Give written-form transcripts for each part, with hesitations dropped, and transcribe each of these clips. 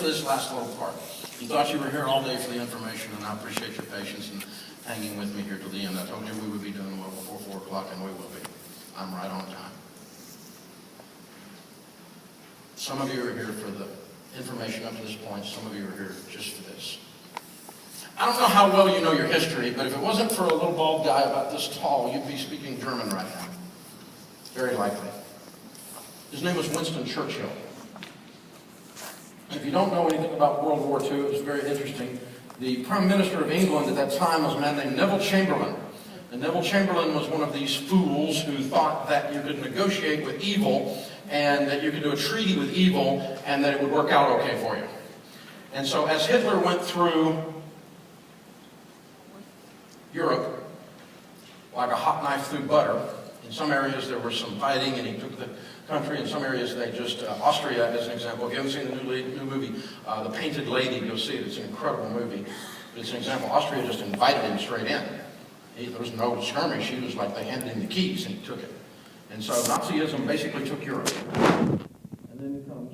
this last little part. You thought you were here all day for the information, and I appreciate your patience and hanging with me here till the end. I told you we would be done well before 4 o'clock, and we will be. I'm right on time. Some of you are here for the information up to this point. Some of you are here just for this. I don't know how well you know your history, but if it wasn't for a little bald guy about this tall, you'd be speaking German right now. Very likely. His name was Winston Churchill. If you don't know anything about World War II, it was very interesting. The Prime Minister of England at that time was a man named Neville Chamberlain. And Neville Chamberlain was one of these fools who thought that you could negotiate with evil and that you could do a treaty with evil and that it would work out okay for you. And so as Hitler went through Europe like a hot knife through butter, in some areas there was some fighting and he took the country. In some areas they just, Austria as an example. If you haven't seen the new movie, The Painted Lady, go see it. It's an incredible movie. But it's an example. Austria just invited him straight in. There was no skirmish. He was like, they handed him the keys and he took it. And so Nazism basically took Europe. And then comes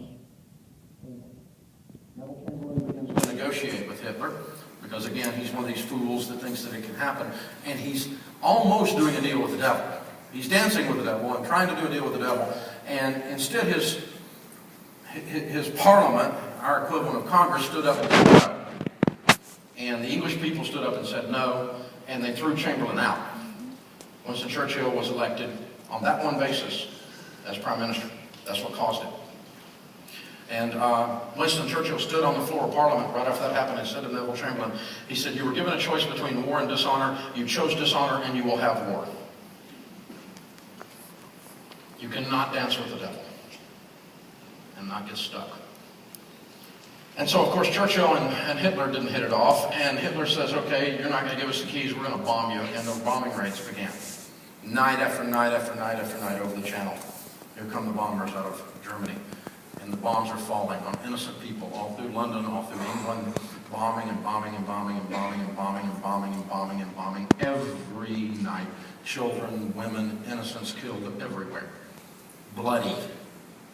Neville Chamberlain begins to negotiate with Hitler. Because again, he's one of these fools that thinks that it can happen. And he's almost doing a deal with the devil. He's dancing with the devil and trying to do a deal with the devil. And instead his parliament, our equivalent of Congress, stood up and said no. And the English people stood up and said no, and they threw Chamberlain out. Winston Churchill was elected on that one basis as Prime Minister. That's what caused it. And Winston Churchill stood on the floor of Parliament right after that happened and said to Neville Chamberlain, he said, "You were given a choice between war and dishonor. You chose dishonor and you will have war. You cannot dance with the devil and not get stuck." And so, of course, Churchill and Hitler didn't hit it off. And Hitler says, okay, you're not going to give us the keys, we're going to bomb you. And the bombing raids began. Night after night after night after night over the channel. Here come the bombers out of Germany. And the bombs are falling on innocent people all through London, all through England, bombing and bombing and bombing and bombing and bombing and bombing and bombing and bombing every night. Children, women, innocents killed everywhere. Bloody.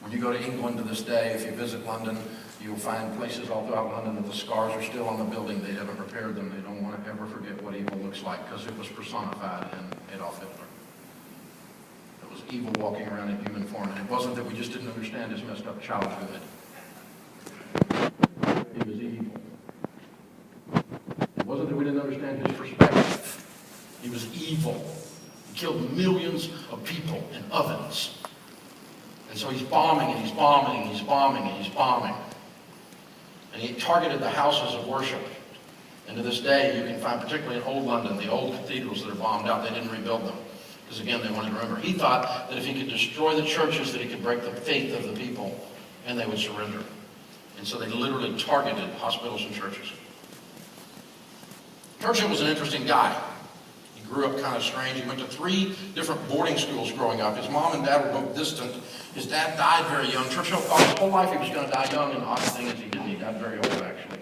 When you go to England to this day, if you visit London, you'll find places all throughout London that the scars are still on the building. They haven't repaired them. They don't want to ever forget what evil looks like because it was personified in Adolf Hitler. It was evil walking around in human form. And it wasn't that we just didn't understand his messed up childhood. He was evil. It wasn't that we didn't understand his perspective. He was evil. He killed millions of people in ovens. And so he's bombing and he's bombing and he's bombing and he's bombing. And he targeted the houses of worship. And to this day, you can find, particularly in old London, the old cathedrals that are bombed out, they didn't rebuild them. Because again, they wanted to remember. He thought that if he could destroy the churches, that he could break the faith of the people, and they would surrender. And so they literally targeted hospitals and churches. Churchill was an interesting guy. He grew up kind of strange. He went to 3 different boarding schools growing up. His mom and dad were both distant. His dad died very young. Churchill thought his whole life he was going to die young, and the odd thing is he didn't. He died very old, actually.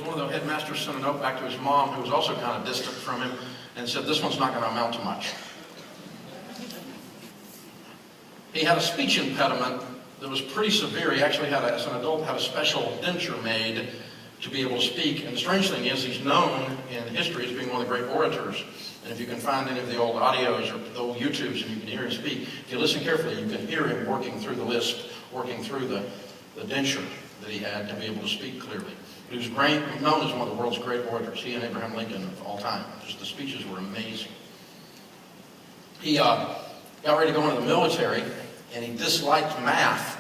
One of the headmasters sent a note back to his mom, who was also kind of distant from him, and said, "This one's not going to amount to much." He had a speech impediment that was pretty severe. He actually had, as an adult, had a special denture made to be able to speak. And the strange thing is, he's known in history as being one of the great orators. And if you can find any of the old audios or the old YouTubes and you can hear him speak, if you listen carefully, you can hear him working through the lisp, working through the denture that he had to be able to speak clearly. He was known as one of the world's great orators, he and Abraham Lincoln of all time. Just the speeches were amazing. He got ready to go into the military, and he disliked math.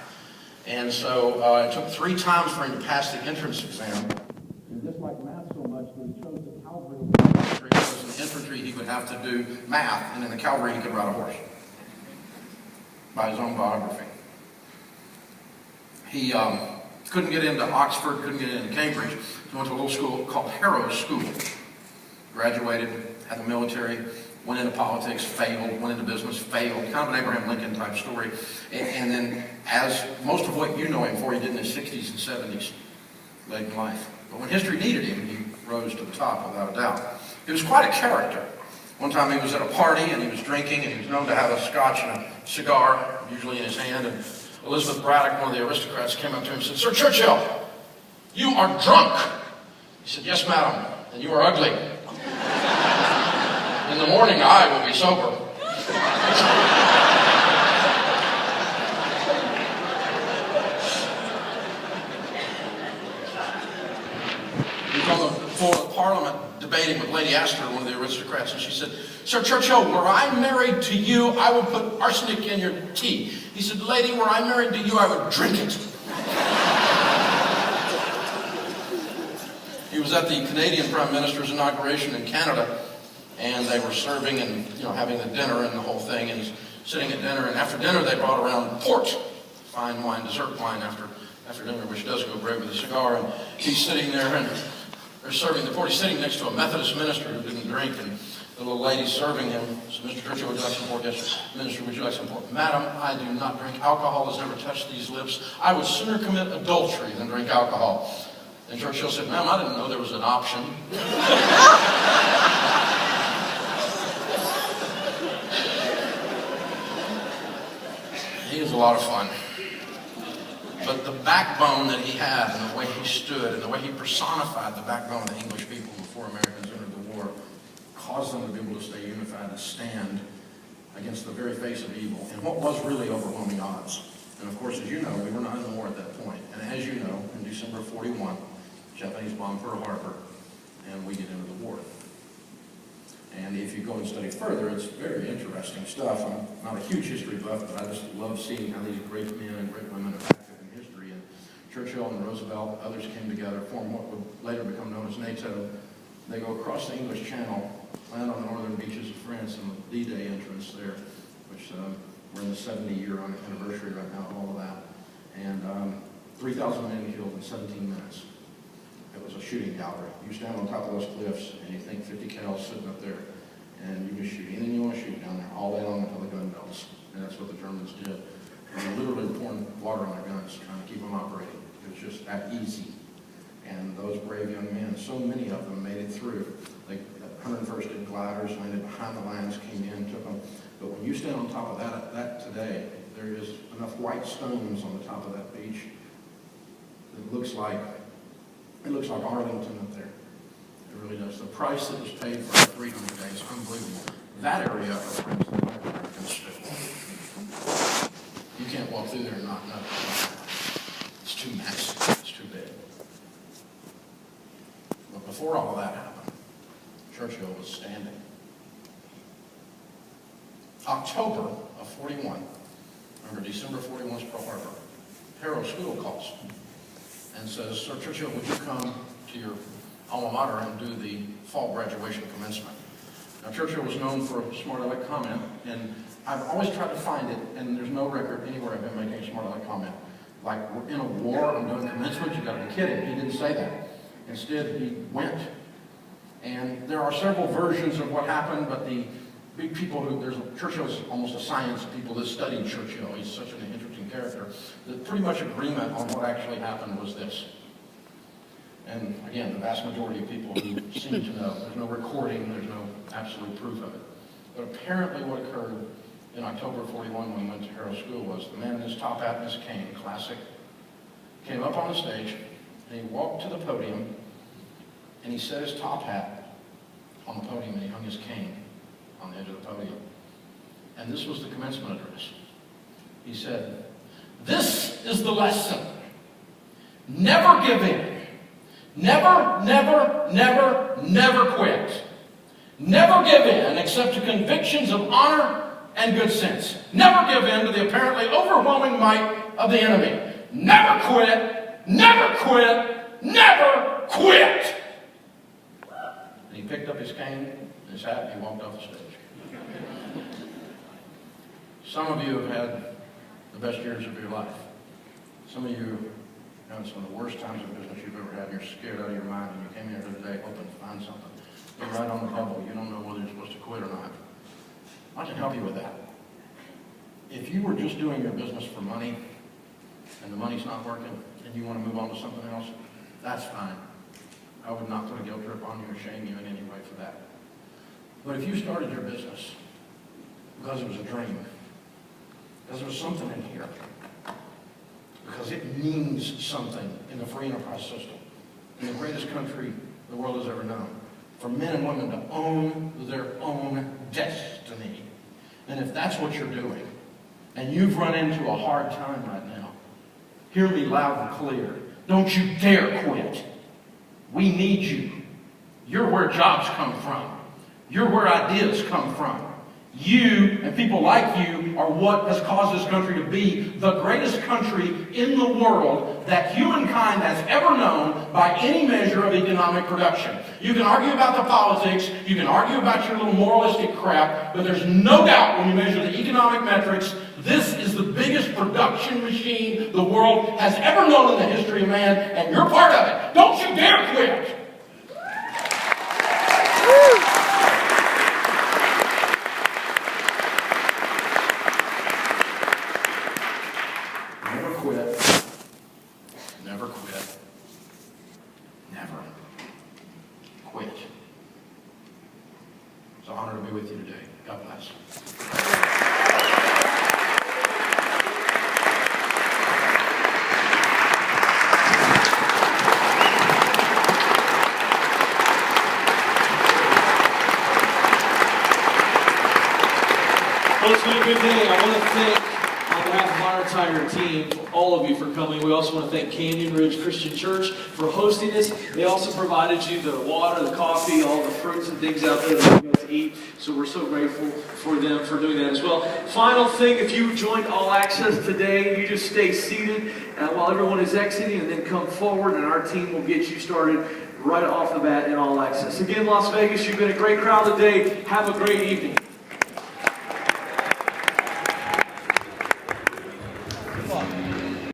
And so it took 3 times for him to pass the entrance exam. He disliked math so much that he chose the cavalry over the infantry, because in the infantry he would have to do math, and in the cavalry he could ride a horse, by his own biography. He couldn't get into Oxford, couldn't get into Cambridge. He went to a little school called Harrow School. Graduated, had the military, went into politics, failed, went into business, failed. Kind of an Abraham Lincoln type story. And then, as most of what you know him for, he did in his 60s and 70s, late in life. But when history needed him, he rose to the top without a doubt. He was quite a character. One time he was at a party and he was drinking, and he was known to have a scotch and a cigar, usually in his hand, and Elizabeth Braddock, one of the aristocrats, came up to him and said, "Sir Churchill, you are drunk." He said, "Yes, madam, and you are ugly. In the morning, I will be sober." He was on the floor of Parliament debating with Lady Astor, one of the aristocrats, and she said, "Sir Churchill, were I married to you, I would put arsenic in your tea." He said, "Lady, were I married to you, I would drink it." He was at the Canadian Prime Minister's inauguration in Canada, and they were serving and having the dinner and the whole thing, and he's sitting at dinner, and after dinner they brought around port, fine wine, dessert wine after dinner, which does go great with a cigar, and he's sitting there and they're serving the port. He's sitting next to a Methodist minister who didn't drink, and the little lady serving him said, "Mr. Churchill, would you like some port?" "Yes, Minister, would you like some port?" "Madam, I do not drink. Alcohol has never touched these lips. I would sooner commit adultery than drink alcohol." And Churchill said, "Ma'am, I didn't know there was an option." He was a lot of fun. But the backbone that he had and the way he stood and the way he personified the backbone of the English people before Americans entered the war caused them to be able to stay unified and stand against the very face of evil and what was really overwhelming odds. And of course, as you know, we were not in the war at that point. And as you know, in December of 41, Japanese bomb Pearl Harbor, and we get into the war. And if you go and study further, it's very interesting stuff. I'm not a huge history buff, but I just love seeing how these great men and great women are active in history. And Churchill and Roosevelt, others came together, formed what would later become known as NATO. They go across the English Channel, land on the northern beaches of France, and the D-Day entrance there, which we're in the 70-year anniversary right now, all of that. And 3,000 men killed in 17 minutes. It was a shooting gallery. You stand on top of those cliffs and you think 50 cows sitting up there and you just shoot anything you want to shoot down there all day long until the gun melts. And that's what the Germans did. And they literally were pouring water on their guns trying to keep them operating. It was just that easy. And those brave young men, so many of them made it through. They 101st did gliders, landed behind the lines, came in, took them. But when you stand on top of that today, there is enough white stones on the top of that beach that looks like Arlington up there. It really does. The price that was paid for our freedom today is unbelievable. That area of friends and Americans still. You can't walk through there and not know. It's too massive. It's too big. But before all of that happened, Churchill was standing. October of 41, remember December 41's Pearl Harbor, Harrow School calls and says, "Sir Churchill, would you come to your alma mater and do the fall graduation commencement?" Now, Churchill was known for a smart aleck comment, and I've always tried to find it, and there's no record anywhere of him making a smart aleck comment. Like, we're in a war, I'm doing commencement, you gotta be kidding. He didn't say that. Instead, he went. And there are several versions of what happened, but the big people Churchill's almost a science of people that studied Churchill. He's such an interesting character. The pretty much agreement on what actually happened was this. And again, the vast majority of people who seem to know, there's no recording, there's no absolute proof of it. But apparently what occurred in October 41 when he went to Harrow School was the man in his top hat and his cane, classic, came up on the stage, and he walked to the podium, and he set his top hat on the podium, and he hung his cane on the edge of the podium. And this was the commencement address. He said, "This is the lesson. Never give in. Never, never, never, never quit. Never give in except to convictions of honor and good sense. Never give in to the apparently overwhelming might of the enemy. Never quit, never quit, never quit." And he picked up his cane and his hat and he walked off the stage. Some of you have had the best years of your life. Some of you have some of the worst times of business you've ever had. You're scared out of your mind and you came here today hoping to find something. You're right on the bubble. You don't know whether you're supposed to quit or not. I can help you with that. If you were just doing your business for money and the money's not working and you want to move on to something else, that's fine. I would not put a guilt trip on you or shame you in any way for that. But if you started your business because it was a dream, because there was something in here, because it means something in the free enterprise system, in the greatest country the world has ever known, for men and women to own their own destiny. And if that's what you're doing, and you've run into a hard time right now, hear me loud and clear. Don't you dare quit. We need you. You're where jobs come from. You're where ideas come from. You and people like you are what has caused this country to be the greatest country in the world that humankind has ever known by any measure of economic production. You can argue about the politics, you can argue about your little moralistic crap, but there's no doubt when you measure the economic metrics, this is the biggest production machine the world has ever known in the history of man, and you're part of it. Don't you dare quit! Never quit. Never quit. Never quit. It's an honor to be with you today. God bless. Well, it's been a good day. I want to thank, on behalf of our entire team, all of you for coming. We also want to thank Canyon Ridge Christian Church for hosting this. They also provided you the water, the coffee, all the fruits and things out there that you guys eat. So we're so grateful for them for doing that as well. Final thing, if you joined All Access today, you just stay seated while everyone is exiting and then come forward and our team will get you started right off the bat in All Access. Again, Las Vegas, you've been a great crowd today. Have a great evening.